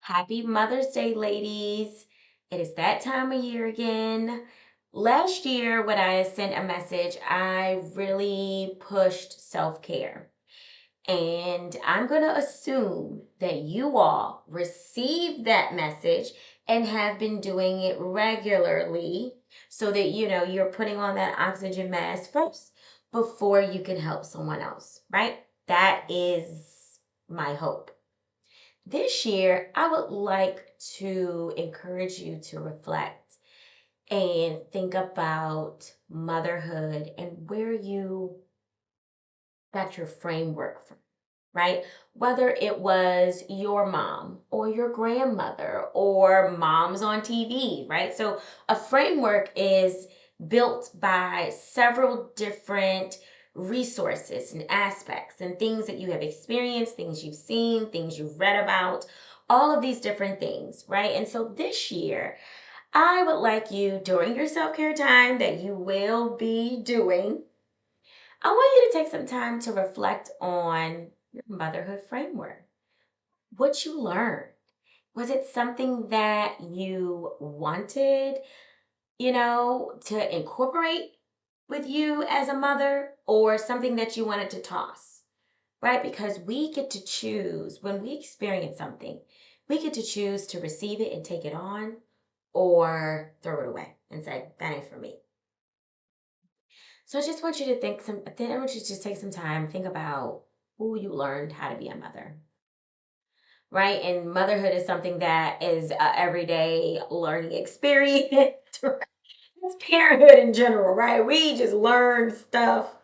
Happy Mother's Day, ladies. It is that time of year again. Last year, when I sent a message, I really pushed self care. And I'm going to assume that you all received that message and have been doing it regularly so that you're putting on that oxygen mask first before you can help someone else, right? That is my hope. This year, I would like to encourage you to reflect and think about motherhood and where you got your framework from, right? Whether it was your mom or your grandmother or moms on TV, right? So a framework is built by several different resources and aspects and things that you have experienced, things you've seen, things you've read about, all of these different things, right? And so this year, I would like you during your self care time that you will be doing, I want you to take some time to reflect on your motherhood framework. What you learned. Was it something that you wanted, to incorporate with you as a mother or something that you wanted to toss, right? Because we get to choose when we experience something, we get to choose to receive it and take it on or throw it away and say, that ain't for me. So I just want you to then I want you to just take some time, think about who you learned how to be a mother, right? And motherhood is something that is a everyday learning experience. It's parenthood in general, right? We just learn stuff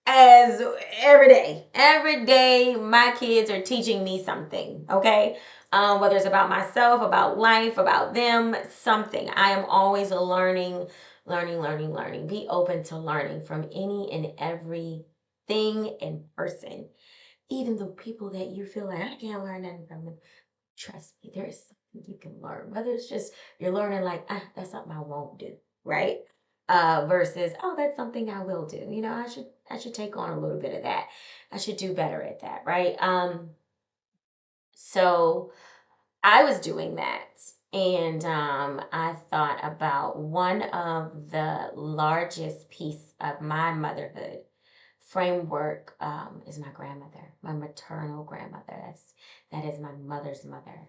as every day. Every day, my kids are teaching me something, okay? Whether it's about myself, about life, about them, something. I am always learning, learning, learning, learning. Be open to learning from any and every thing and person. Even the people that you feel like I can't learn nothing from them. Trust me, there is something you can learn. Whether it's just you're learning like, that's something I won't do, right? Versus, oh, that's something I will do. I should take on a little bit of that. I should do better at that, right? So I was doing that. And I thought about one of the largest piece of my motherhood framework is my grandmother, my maternal grandmother. That is my mother's mother.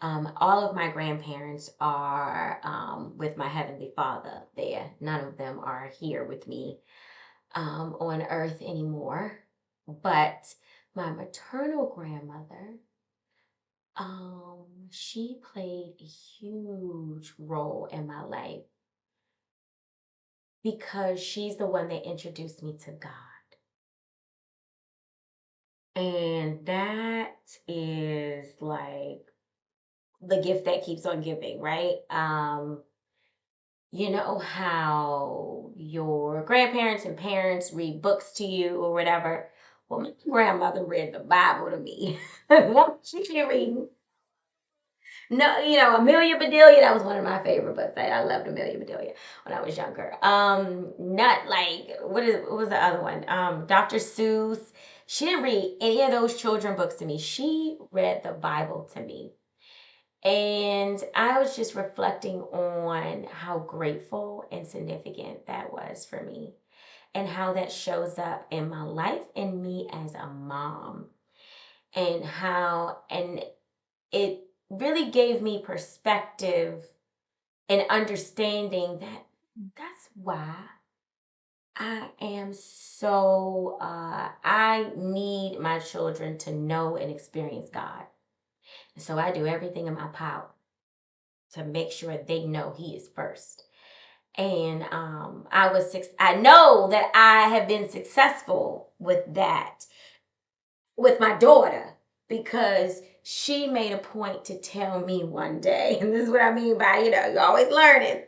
All of my grandparents are with my Heavenly Father there. None of them are here with me on earth anymore. But my maternal grandmother, she played a huge role in my life because she's the one that introduced me to God. And that is like the gift that keeps on giving, right? You know how your grandparents and parents read books to you or whatever. Well, my grandmother read the Bible to me. She can read. No, Amelia Bedelia. That was one of my favorite books. I loved Amelia Bedelia when I was younger. Not like what was the other one? Dr. Seuss. She didn't read any of those children books to me. She read the Bible to me. And I was just reflecting on how grateful and significant that was for me and how that shows up in my life and me as a mom and it really gave me perspective and understanding that that's why I am so I need my children to know and experience God. So I do everything in my power to make sure they know he is first. And I know that I have been successful with that with my daughter because she made a point to tell me one day, and this is what I mean by, you're always learning.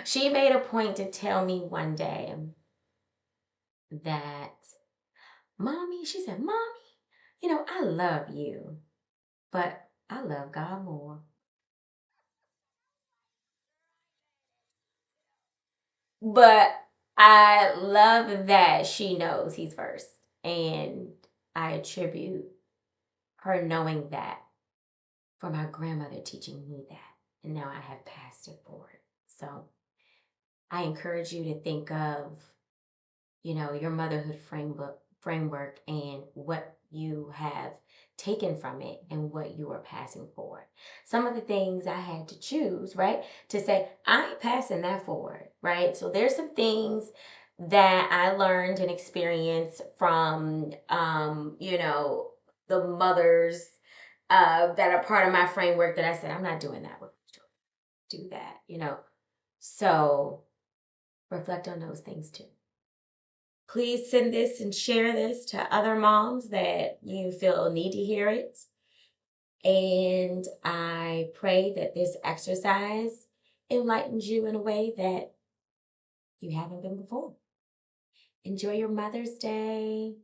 She made a point to tell me one day that, Mommy, she said, Mommy, I love you, but I love God more. But I love that she knows he's first. And I attribute her knowing that for my grandmother teaching me that. And now I have passed it forward. So I encourage you to think of, your motherhood framework and what you have taken from it and what you are passing forward. Some of the things I had to choose, right? To say, I ain't passing that forward, right? So there's some things that I learned and experienced from, the mothers that are part of my framework that I said, I'm not doing that. We're gonna do that. So reflect on those things too. Please send this and share this to other moms that you feel need to hear it. And I pray that this exercise enlightens you in a way that you haven't been before. Enjoy your Mother's Day.